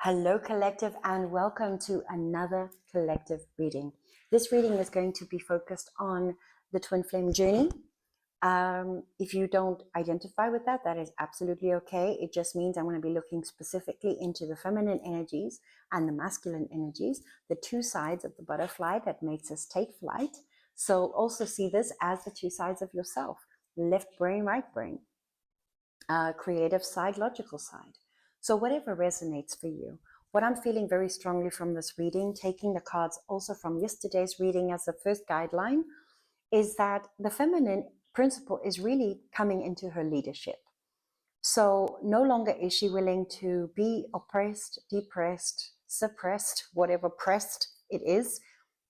Hello, collective, and welcome to another collective reading. This reading is going to be focused on the twin flame journey. If you don't identify with that, that is absolutely okay. It just means I'm going to be looking specifically into the feminine energies and the masculine energies, the two sides of the butterfly that makes us take flight. So also see this as the two sides of yourself, left brain, right brain, creative side, logical side. So whatever resonates for you. What I'm feeling very strongly from this reading, taking the cards also from yesterday's reading as the first guideline, is that the feminine principle is really coming into her leadership. So no longer is she willing to be oppressed, depressed, suppressed, whatever pressed it is.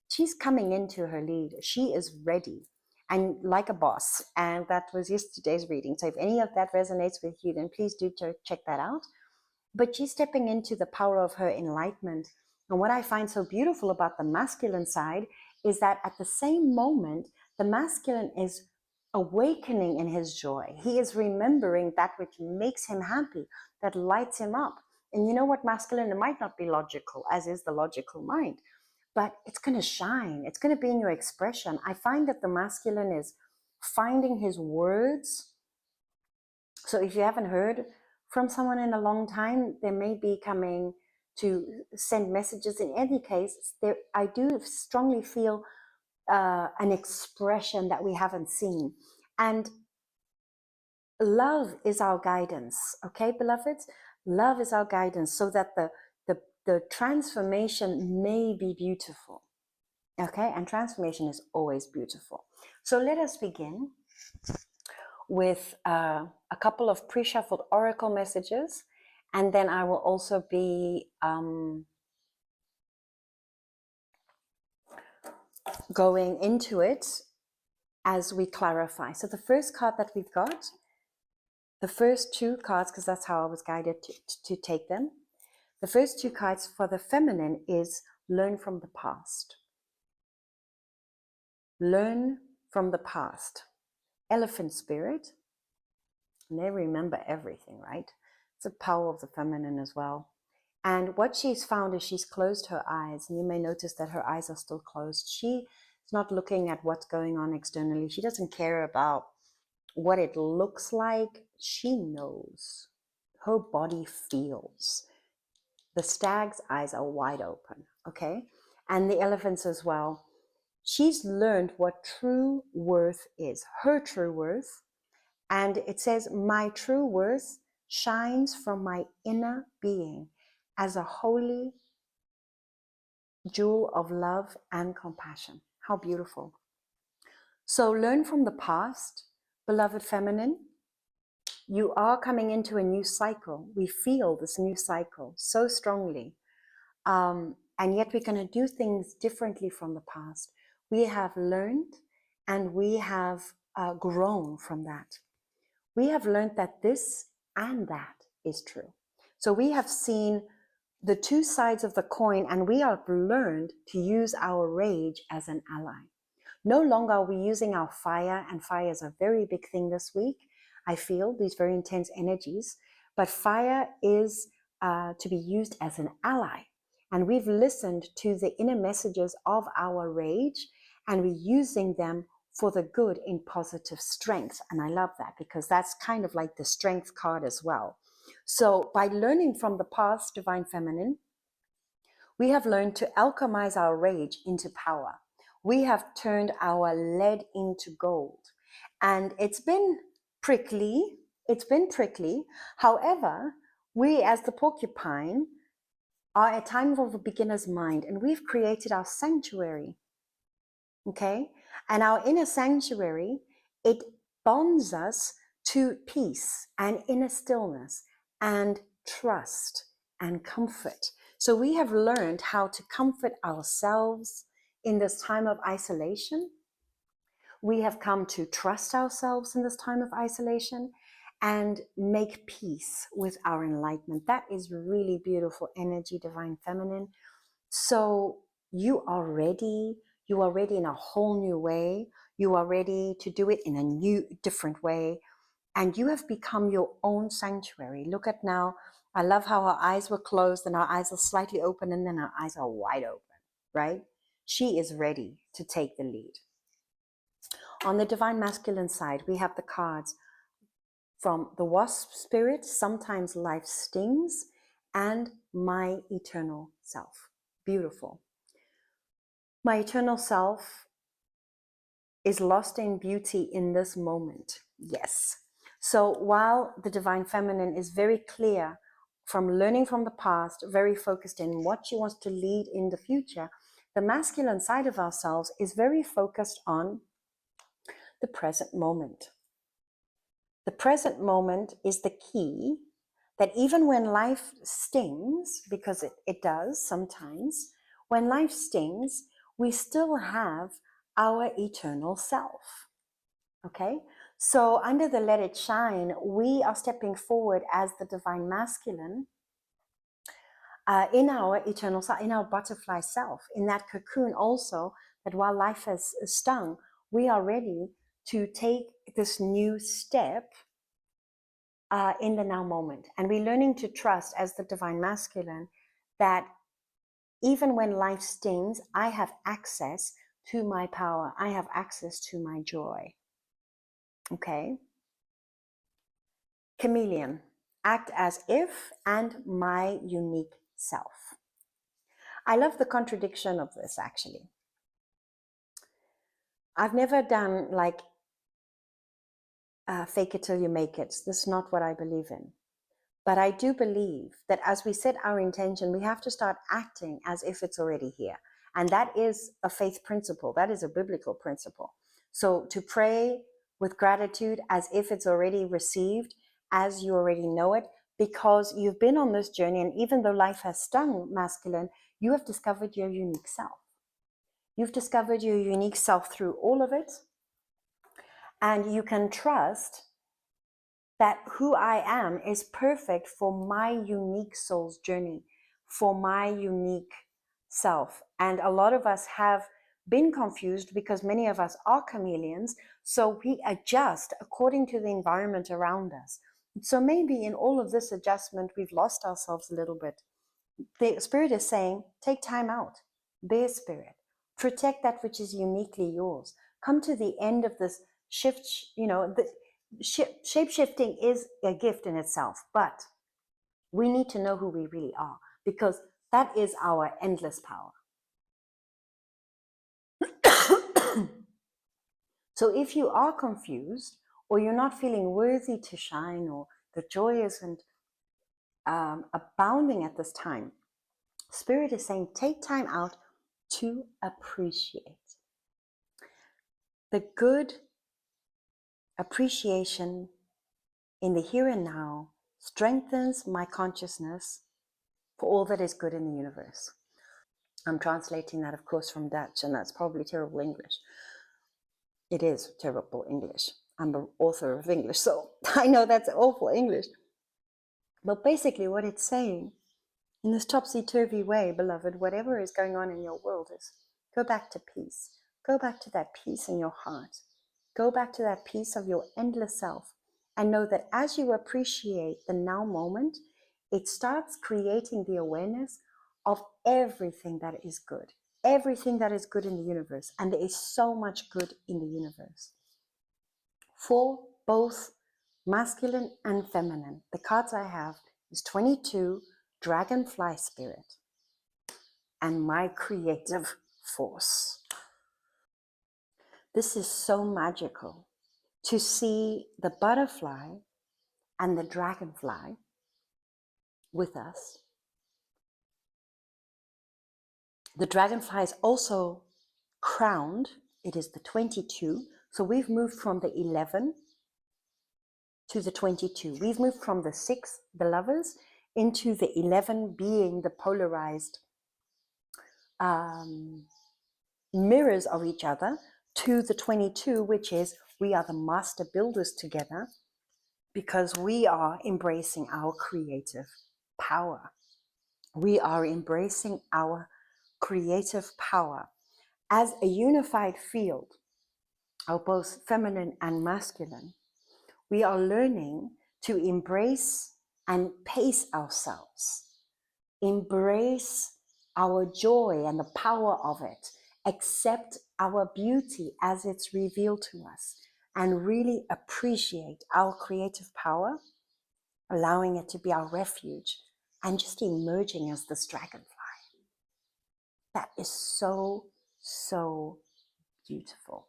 She's coming into her lead. She is ready and like a boss. And that was yesterday's reading. So if any of that resonates with you, then please do check that out. But she's stepping into the power of her enlightenment. And what I find so beautiful about the masculine side is that at the same moment, the masculine is awakening in his joy. He is remembering that which makes him happy, that lights him up. And you know what, masculine, it might not be logical, as is the logical mind, but it's going to shine. It's going to be in your expression. I find that the masculine is finding his words. So if you haven't heard from someone in a long time, they may be coming to send messages. In any case, I do strongly feel an expression that we haven't seen. And love is our guidance, okay, beloveds? Love is our guidance so that the transformation may be beautiful, okay? And transformation is always beautiful. So let us begin with a couple of pre-shuffled oracle messages, and then I will also be going into it as we clarify. So the first card that we've got, the first two cards, because that's how I was guided to take them. The first two cards for the feminine is learn from the past. Learn from the past. Elephant spirit. And they remember everything, right? It's the power of the feminine as well. And what she's found is she's closed her eyes. And you may notice that her eyes are still closed. She is not looking at what's going on externally. She doesn't care about what it looks like. She knows. Her body feels. The stag's eyes are wide open, okay? And the elephant's as well. She's learned what true worth is, her true worth. And it says, my true worth shines from my inner being as a holy jewel of love and compassion. How beautiful. So learn from the past, beloved feminine. You are coming into a new cycle. We feel this new cycle so strongly. And yet we're going to do things differently from the past. We have learned and we have grown from that. We have learned that this and that is true. So we have seen the two sides of the coin, and we have learned to use our rage as an ally. No longer are we using our fire, and fire is a very big thing this week. I feel these very intense energies, but fire is to be used as an ally. And we've listened to the inner messages of our rage, and we're using them for the good in positive strength. And I love that because that's kind of like the strength card as well. So by learning from the past, Divine Feminine, we have learned to alchemize our rage into power. We have turned our lead into gold. And it's been prickly. However, we as the porcupine are at time of a beginner's mind, and we've created our sanctuary. Okay? And our inner sanctuary, it bonds us to peace and inner stillness and trust and comfort. So we have learned how to comfort ourselves in this time of isolation. We have come to trust ourselves in this time of isolation and make peace with our enlightenment. That is really beautiful energy, Divine Feminine. So you are ready in a whole new way. You are ready to do it in a new, different way. And you have become your own sanctuary. Look at now, I love how our eyes were closed and our eyes are slightly open and then our eyes are wide open, right? She is ready to take the lead. On the divine masculine side, we have the cards from the wasp spirit, sometimes life stings, and my eternal self. Beautiful. My eternal self is lost in beauty in this moment. Yes. So while the divine feminine is very clear from learning from the past, very focused in what she wants to lead in the future, the masculine side of ourselves is very focused on the present moment. The present moment is the key that even when life stings, because it does sometimes, when life stings, we still have our eternal self. Okay? So under the Let It Shine, we are stepping forward as the divine masculine in our eternal self, in our butterfly self, in that cocoon also, that while life has stung, we are ready to take this new step in the now moment. And we're learning to trust as the divine masculine that even when life stings, I have access to my power. I have access to my joy. Okay? Chameleon, act as if and my unique self. I love the contradiction of this actually. I've never done like fake it till you make it. This is not what I believe in. But I do believe that as we set our intention, we have to start acting as if it's already here. And that is a faith principle. That is a biblical principle. So to pray with gratitude as if it's already received, as you already know it, because you've been on this journey. And even though life has stung, masculine, you have discovered your unique self. You've discovered your unique self through all of it. And you can trust that who I am is perfect for my unique soul's journey, for my unique self. And a lot of us have been confused because many of us are chameleons. So we adjust according to the environment around us. So maybe in all of this adjustment, we've lost ourselves a little bit. The spirit is saying, take time out, bear spirit, protect that which is uniquely yours. Come to the end of this shift, shape-shifting is a gift in itself, but we need to know who we really are because that is our endless power. So if you are confused or you're not feeling worthy to shine or the joy isn't abounding at this time, Spirit is saying take time out to appreciate. The good appreciation in the here and now strengthens my consciousness for all that is good in the universe. I'm translating that, of course, from Dutch, and that's probably terrible English. It is terrible English. I'm an author of English, so I know that's awful English. But basically what it's saying, in this topsy-turvy way, beloved, whatever is going on in your world is, go back to peace. Go back to that peace in your heart. Go back to that peace of your endless self. And know that as you appreciate the now moment, it starts creating the awareness of everything that is good. Everything that is good in the universe. And there is so much good in the universe. For both masculine and feminine, the cards I have is 22, Dragonfly Spirit, and my creative force. This is so magical to see the butterfly and the dragonfly with us. The dragonfly is also crowned. It is the 22. So we've moved from the 11 to the 22. We've moved from the 6, the lovers, into the 11 being the polarized mirrors of each other, to the 22, which is we are the master builders together because we are embracing our creative power. We are embracing our creative power as a unified field of both feminine and masculine. We are learning to embrace and pace ourselves. Embrace our joy and the power of it. Accept our beauty as it's revealed to us, and really appreciate our creative power, allowing it to be our refuge, and just emerging as this dragonfly. That is so, so beautiful.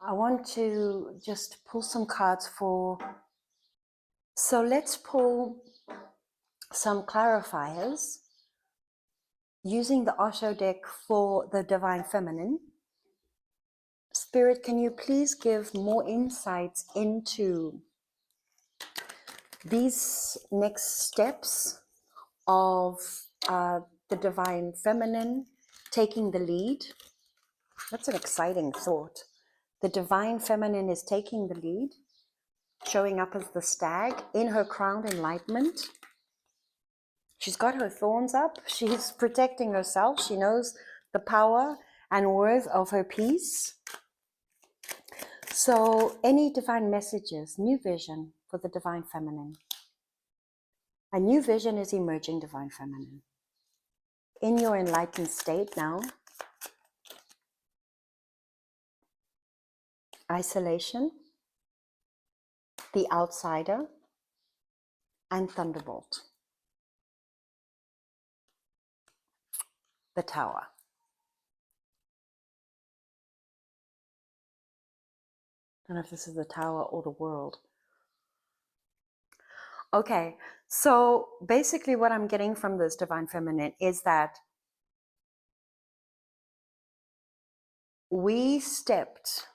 I want to just pull some cards for, so let's pull some clarifiers using the Osho deck for the Divine Feminine. Spirit, can you please give more insights into these next steps of the Divine Feminine taking the lead? That's an exciting thought. The Divine Feminine is taking the lead, showing up as the stag in her crowned enlightenment. She's got her thorns up. She's protecting herself. She knows the power and worth of her peace. So any divine messages, new vision for the Divine Feminine. A new vision is emerging, Divine Feminine. In your enlightened state now, isolation, the outsider, and thunderbolt. The tower. I don't know if this is the tower or the world. Okay, so basically what I'm getting from this Divine Feminine is that we stepped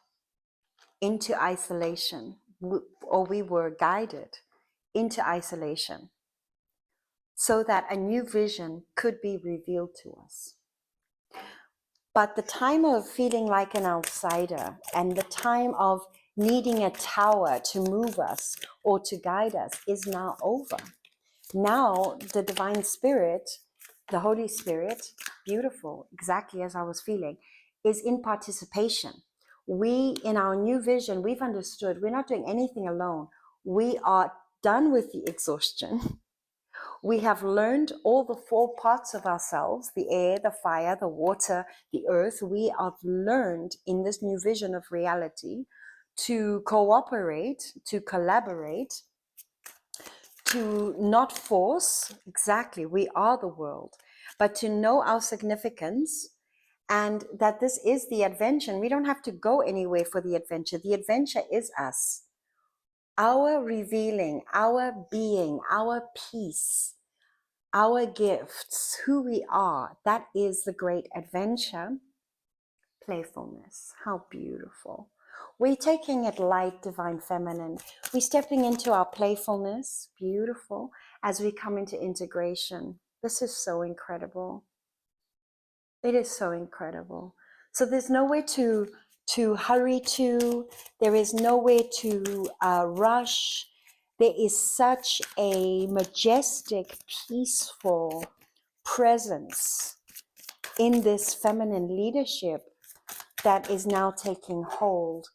into isolation, or we were guided into isolation so that a new vision could be revealed to us. But the time of feeling like an outsider and the time of needing a tower to move us or to guide us is now over. Now the Divine Spirit, the Holy Spirit, beautiful, exactly as I was feeling, is in participation. We, in our new vision, we've understood we're not doing anything alone. We are done with the exhaustion. We have learned all the 4 parts of ourselves, the air, the fire, the water, the earth. We have learned in this new vision of reality to cooperate, to collaborate, to not force, exactly, we are the world, but to know our significance, and that this is the adventure. We don't have to go anywhere for the adventure. The adventure is us. Our revealing, our being, our peace, our gifts, who we are, that is the great adventure. Playfulness, how beautiful. We're taking it light, Divine Feminine. We're stepping into our playfulness, beautiful, as we come into integration. This is so incredible. It is so incredible. So there's nowhere to hurry to. There is nowhere to rush. There is such a majestic, peaceful presence in this feminine leadership that is now taking hold,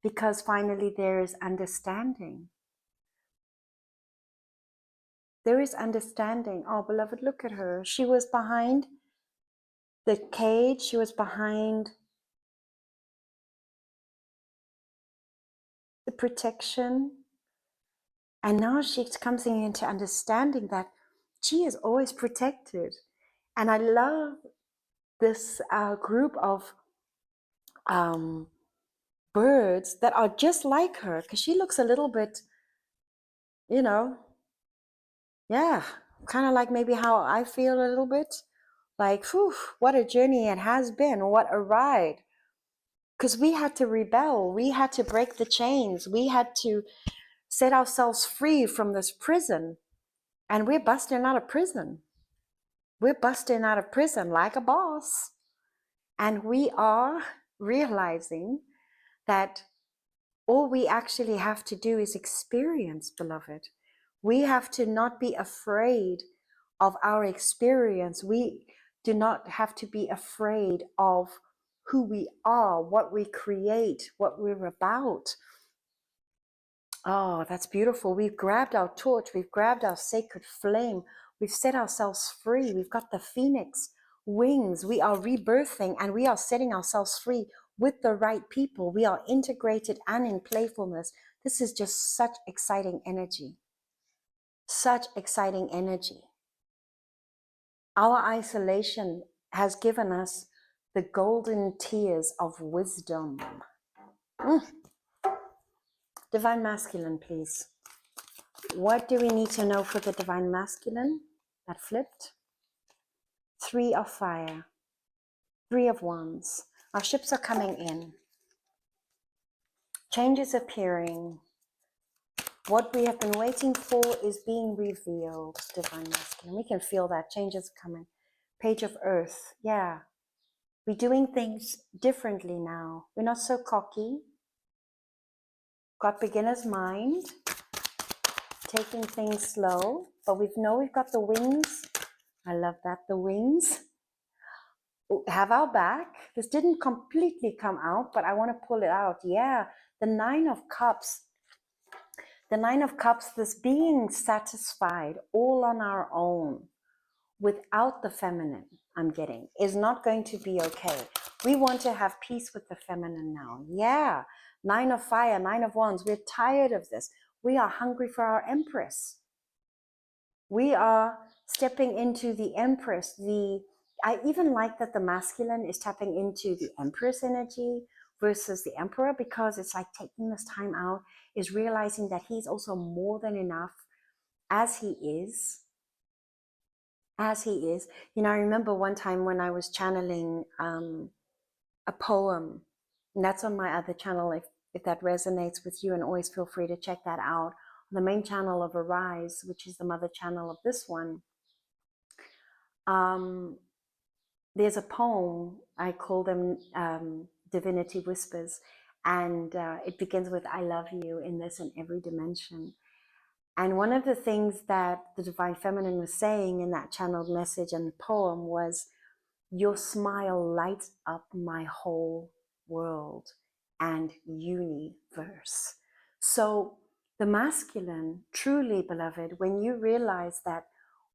because finally there is understanding. There is understanding. Oh, beloved, look at her. She was behind the cage. She was behind the protection. And now she comes into understanding that she is always protected. And I love this group of birds that are just like her, because she looks a little bit, you know, yeah, kind of like maybe how I feel a little bit. Like, whew, what a journey it has been, what a ride. Because we had to rebel, we had to break the chains, we had to set ourselves free from this prison. And we're busting out of prison. We're busting out of prison like a boss. And we are realizing that all we actually have to do is experience, beloved. We have to not be afraid of our experience. We do not have to be afraid of who we are, what we create, what we're about. Oh, that's beautiful. We've grabbed our torch, we've grabbed our sacred flame, we've set ourselves free. We've got the phoenix wings. We are rebirthing and we are setting ourselves free with the right people. We are integrated and in playfulness. This is just such exciting energy. Such exciting energy. Our isolation has given us the golden tears of wisdom. Divine Masculine, please. What do we need to know for the Divine Masculine? That flipped. 3 of fire. 3 of wands. Our ships are coming in. Change is appearing. What we have been waiting for is being revealed, Divine Masculine. We can feel that. Change is coming. Page of Earth. Yeah. We're doing things differently now. We're not so cocky. Got beginner's mind. Taking things slow. But we've got the wings. I love that. The wings have our back. This didn't completely come out, but I want to pull it out. Yeah. The 9 of Cups. The 9 of Cups, this being satisfied all on our own without the feminine, I'm getting, is not going to be okay. We want to have peace with the feminine now. Yeah. 9 of fire, 9 of wands. We're tired of this. We are hungry for our empress. We are stepping into the empress. I even like that the masculine is tapping into the empress energy versus the emperor, because it's like taking this time out, is realizing that he's also more than enough as he is. As he is. You know, I remember one time when I was channeling a poem, and that's on my other channel. If that resonates with you, and always feel free to check that out. On the main channel of Arise, which is the mother channel of this one, there's a poem, I call them Divinity Whispers, and it begins with I love you in this and every dimension. And one of the things that the Divine Feminine was saying in that channeled message and poem was, your smile lights up my whole world and universe. So the masculine, truly beloved, when you realize that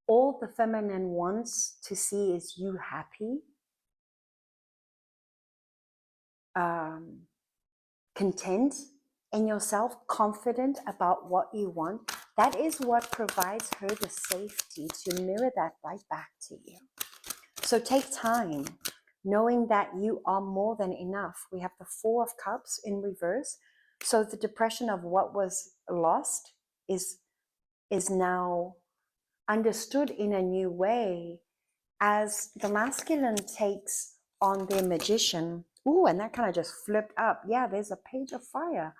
all the feminine wants to see is you happy, content in yourself, confident about what you want, that is what provides her the safety to mirror that right back to you. So take time knowing that you are more than enough. We have the 4 of Cups in reverse. So the depression of what was lost is now understood in a new way as the masculine takes on their magician. Ooh, and that kind of just flipped up. Yeah, there's a page of fire.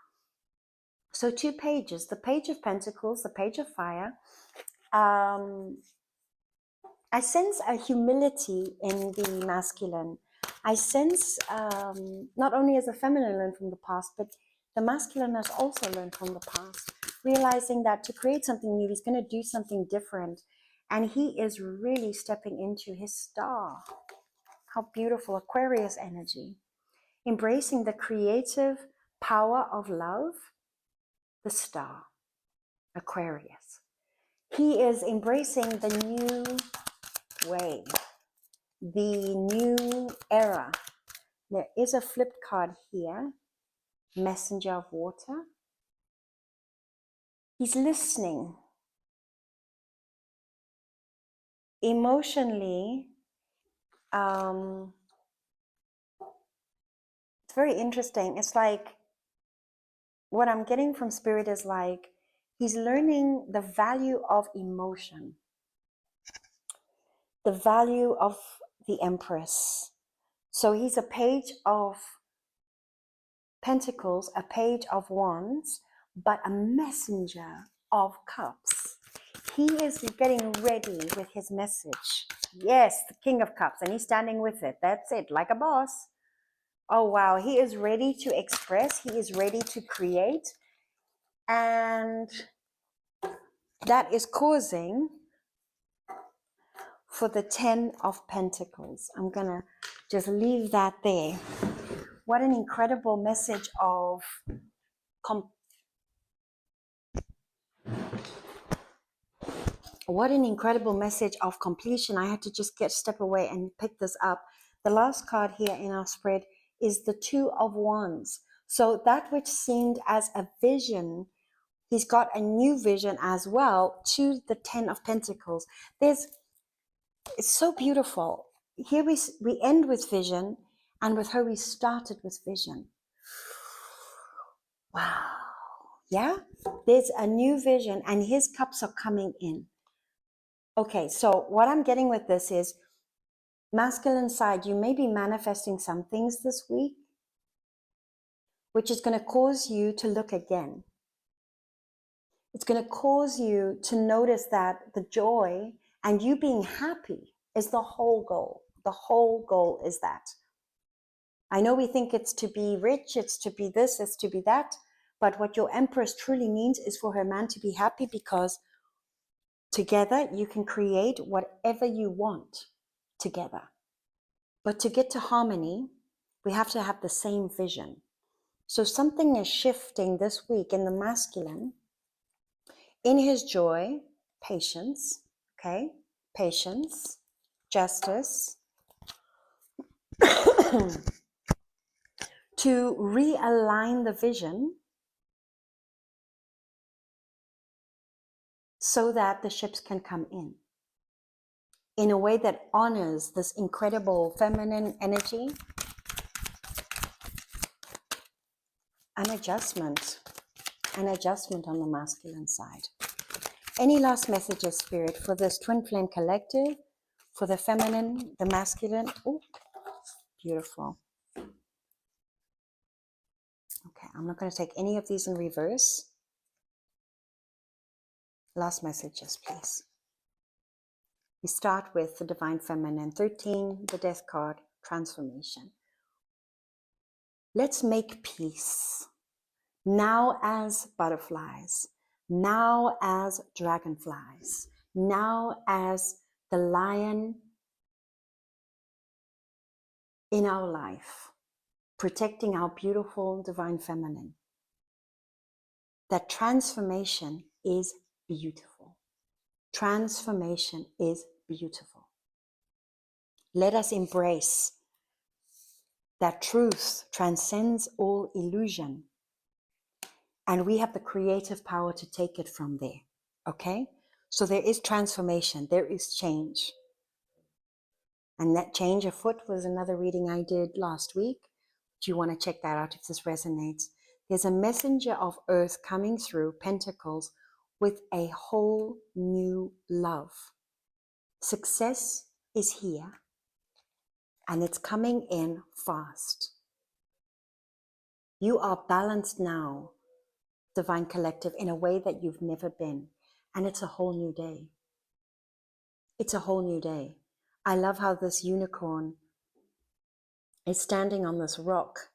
So 2 pages, the page of pentacles, the page of fire. I sense a humility in the masculine. I sense not only as a feminine learned from the past, but the masculine has also learned from the past, realizing that to create something new, he's going to do something different. And he is really stepping into his star. How beautiful, Aquarius energy. Embracing the creative power of love, the star, Aquarius. He is embracing the new way, the new era. There is a flipped card here, messenger of water. He's listening. Emotionally, it's very interesting. It's like, what I'm getting from Spirit is like, he's learning the value of emotion, the value of the Empress. So he's a page of pentacles, a page of wands, but a messenger of cups. He is getting ready with his message. Yes, the King of Cups, and he's standing with it. That's it, like a boss. Oh, wow. He is ready to express. He is ready to create. And that is causing for the 10 of Pentacles. I'm going to just leave that there. What an incredible message of What an incredible message of completion. I had to just step away and pick this up. The last card here in our spread is the Two of Wands. So that which seemed as a vision, he's got a new vision as well, to the Ten of Pentacles. It's so beautiful. Here we end with vision, and with her we started with vision. Wow. Yeah, there's a new vision and his cups are coming in. Okay, so what I'm getting with this is, masculine side, you may be manifesting some things this week, which is going to cause you to look again. It's going to cause you to notice that the joy and you being happy is the whole goal. The whole goal is that. I know we think it's to be rich, it's to be this, it's to be that, but what your Empress truly means is for her man to be happy, because together you can create whatever you want together. But to get to harmony, we have to have the same vision. So something is shifting this week in the masculine, in his joy, patience, okay? Patience, justice, to realign the vision so that the ships can come in a way that honors this incredible feminine energy. An adjustment on the masculine side. Any last messages, Spirit, for this Twin Flame Collective, for the feminine, the masculine? Oh, beautiful. Okay, I'm not going to take any of these in reverse. Last messages, please. We start with the Divine Feminine. 13, the Death card, transformation. Let's make peace. Now as butterflies, now as dragonflies, now as the lion in our life, protecting our beautiful Divine Feminine. That transformation is beautiful. Transformation is beautiful. Let us embrace that truth transcends all illusion. And we have the creative power to take it from there. Okay? So there is transformation, there is change. And that change afoot was another reading I did last week. Do you want to check that out if this resonates? There's a messenger of earth coming through, Pentacles, with a whole new love. Success is here, and it's coming in fast. You are balanced now, Divine Collective, in a way that you've never been. And it's a whole new day. It's a whole new day. I love how this unicorn is standing on this rock.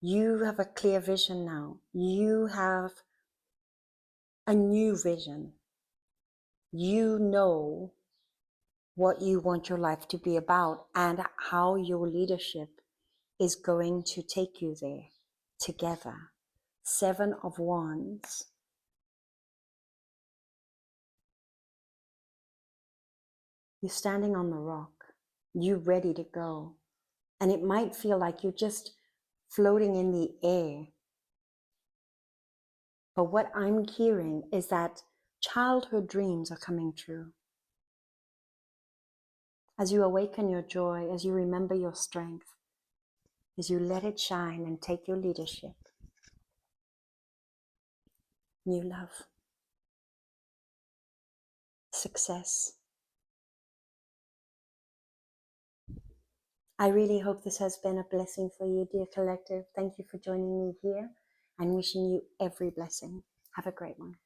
You have a clear vision now. You have a new vision. You know what you want your life to be about and how your leadership is going to take you there together. 7 of Wands. You're standing on the rock. You're ready to go. And it might feel like you're just floating in the air. But what I'm hearing is that childhood dreams are coming true. As you awaken your joy, as you remember your strength, as you let it shine and take your leadership. New love. Success. I really hope this has been a blessing for you, dear collective. Thank you for joining me here and wishing you every blessing. Have a great one.